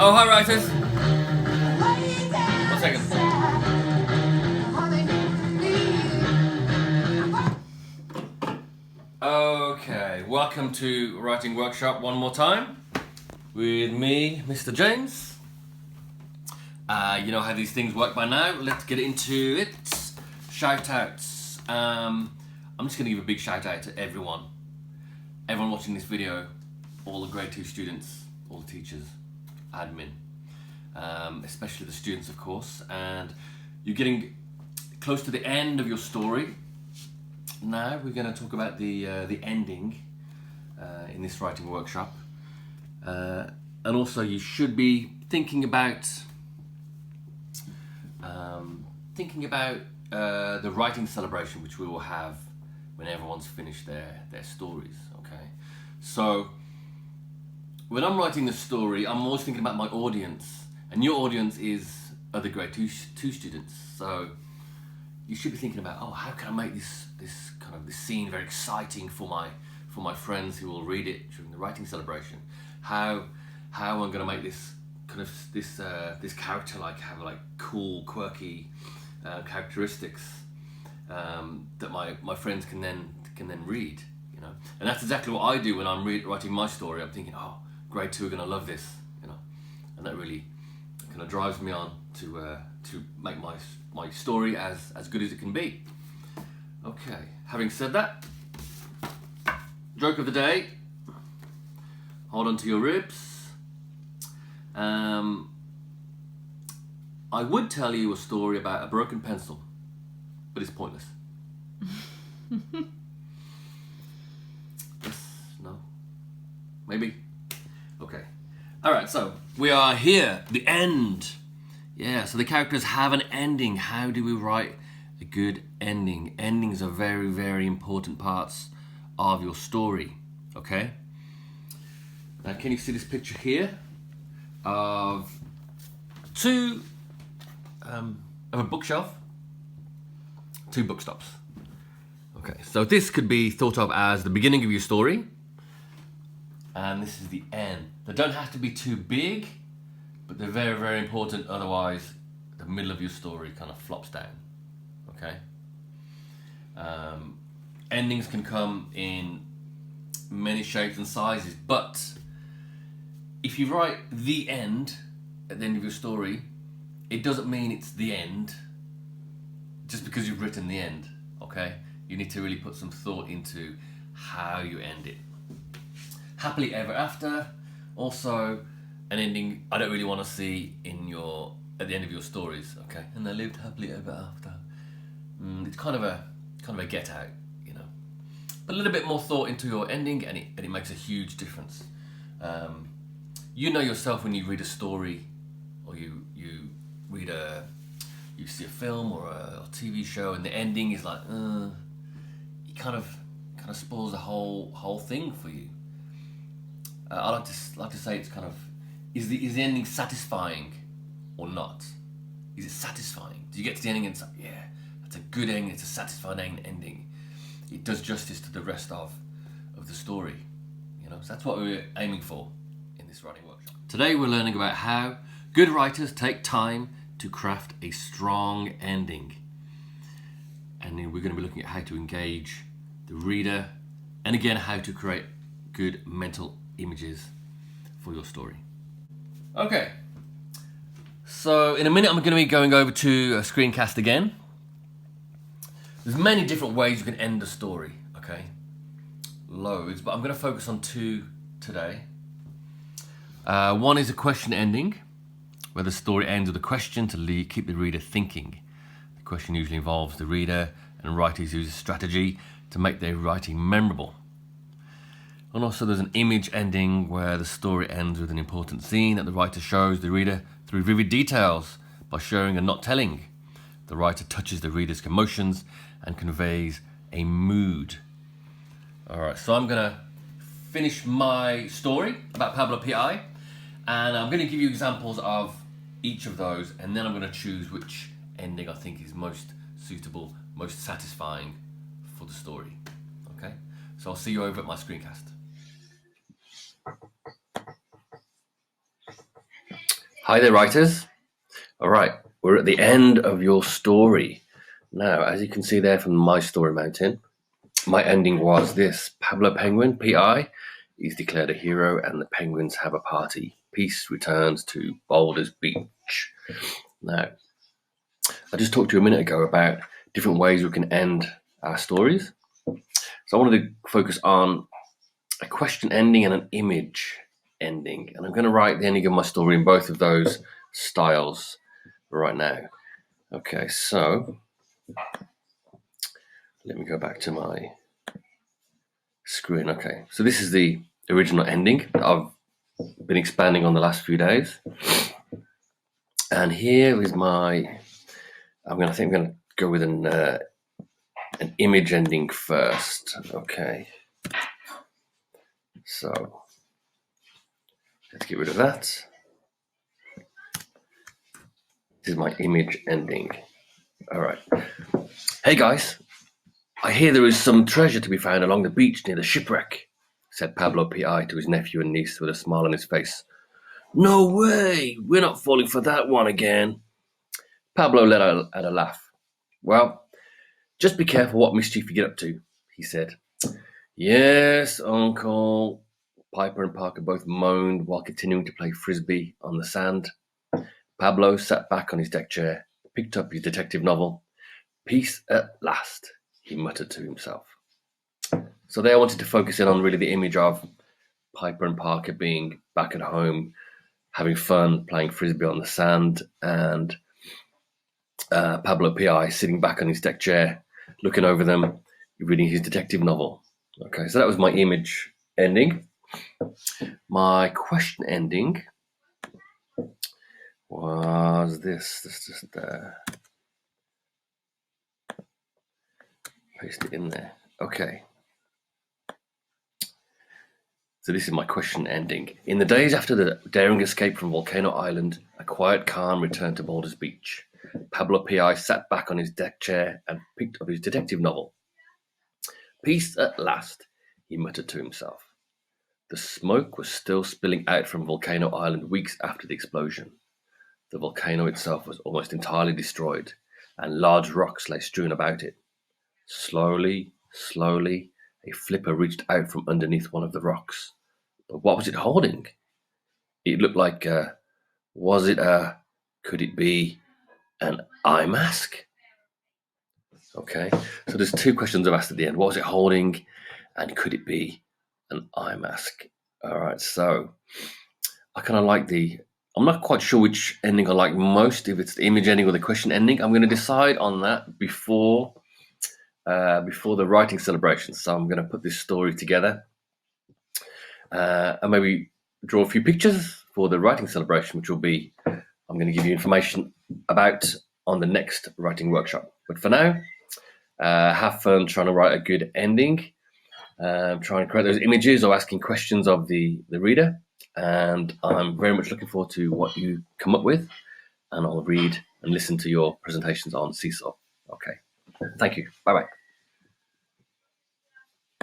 Oh, hi writers. 1 second. Okay, welcome to Writing Workshop one more time with me, Mr. James. You know how these things work by now. Let's get into it. Shout outs. I'm just going to give a big shout out to everyone watching this video, all the grade 2 students, all the teachers, admin, especially the students of course, and you're getting close to the end of your story. Now we're going to talk about the ending in this writing workshop, and also you should be thinking about the writing celebration which we will have when everyone's finished their stories. Okay, so when I'm writing a story, I'm always thinking about my audience, and your audience is other grade 2 students. So you should be thinking about, oh, how can I make this scene very exciting for my friends who will read it during the writing celebration? How am I going to make this this character have cool, quirky characteristics that my friends can then read, you know? And that's exactly what I do when I'm writing my story. I'm thinking, oh, grade 2 are going to love this, you know, and that really kind of drives me on to make my story as good as it can be. Okay, having said that, joke of the day, hold on to your ribs. I would tell you a story about a broken pencil, but it's pointless. Yes, no, maybe. Okay. Alright, so we are here, the end. Yeah, so the characters have an ending. How do we write a good ending? Endings are very, very important parts of your story, okay? Now, can you see this picture here of a bookshelf, 2 bookstops. Okay, so this could be thought of as the beginning of your story, and this is the end. They don't have to be too big, but they're very, very important, otherwise the middle of your story kind of flops down. Okay? Endings can come in many shapes and sizes, but if you write the end at the end of your story, it doesn't mean it's the end just because you've written the end, okay? You need to really put some thought into how you end it. Happily ever after, also an ending I don't really want to see at the end of your stories, okay? And they lived happily ever after. It's kind of a get out, you know. But a little bit more thought into your ending, and it makes a huge difference. You know yourself when you read a story, or you see a film or a TV show, and the ending is like, it kind of spoils the whole thing for you. I like to say it's kind of, is the ending satisfying or not? Is it satisfying? Do you get to the ending and it's like, yeah, that's a good ending, it's a satisfying ending. It does justice to the rest of the story, you know. So that's what we're aiming for in this writing workshop. Today we're learning about how good writers take time to craft a strong ending. And then we're going to be looking at how to engage the reader, and again how to create good mental images for your story. Okay, so in a minute I'm going to be going over to a screencast again. There's many different ways you can end a story, okay? Loads, but I'm going to focus on 2 today. One is a question ending, where the story ends with a question to keep the reader thinking. The question usually involves the reader, and writers use a strategy to make their writing memorable. And also there's an image ending, where the story ends with an important scene that the writer shows the reader through vivid details by showing and not telling. The writer touches the reader's emotions and conveys a mood. Alright, so I'm going to finish my story about Pablo P.I., and I'm going to give you examples of each of those, and then I'm going to choose which ending I think is most suitable, most satisfying for the story. Okay? So I'll see you over at my screencast. Hi there, writers. All right, we're at the end of your story. Now, as you can see there from My Story Mountain, my ending was this. Pablo Penguin, PI, is declared a hero and the penguins have a party. Peace returns to Boulders Beach. Now, I just talked to you a minute ago about different ways we can end our stories. So I wanted to focus on a question ending and an image ending. And I'm going to write the ending of my story in both of those styles right now. Okay, so let me go back to my screen. Okay, so this is the original ending that I've been expanding on the last few days. And here is my, I'm going to go with an image ending first. Okay, so let's get rid of that. This is my image ending. All right. Hey guys, I hear there is some treasure to be found along the beach near the shipwreck, said Pablo PI to his nephew and niece with a smile on his face. No way! We're not falling for that one again. Pablo let out a laugh. Well, just be careful what mischief you get up to, he said. Yes, Uncle, Piper and Parker both moaned while continuing to play frisbee on the sand. Pablo sat back on his deck chair, picked up his detective novel. Peace at last, he muttered to himself. So there I wanted to focus in on really the image of Piper and Parker being back at home, having fun, playing frisbee on the sand, and Pablo PI sitting back on his deck chair, looking over them, reading his detective novel. Okay, so that was my image ending. My question ending was this. Just paste it in there. Okay. So this is my question ending. In the days after the daring escape from Volcano Island, a quiet calm returned to Boulders Beach. Pablo PI sat back on his deck chair and picked up his detective novel. Peace at last, he muttered to himself. The smoke was still spilling out from Volcano Island weeks after the explosion. The volcano itself was almost entirely destroyed, and large rocks lay strewn about it. Slowly, a flipper reached out from underneath one of the rocks. But what was it holding? It looked like could it be an eye mask? Okay, so there's two questions I've asked at the end. What was it holding? And could it be an eye mask? All right, so I kind of like I'm not quite sure which ending I like most, if it's the image ending or the question ending. I'm going to decide on that before the writing celebration. So I'm going to put this story together and maybe draw a few pictures for the writing celebration, which will be, I'm going to give you information about on the next writing workshop. But for now, have fun trying to write a good ending, trying to create those images or asking questions of the reader. And I'm very much looking forward to what you come up with, and I'll read and listen to your presentations on Seesaw. Okay, thank you. Bye-bye.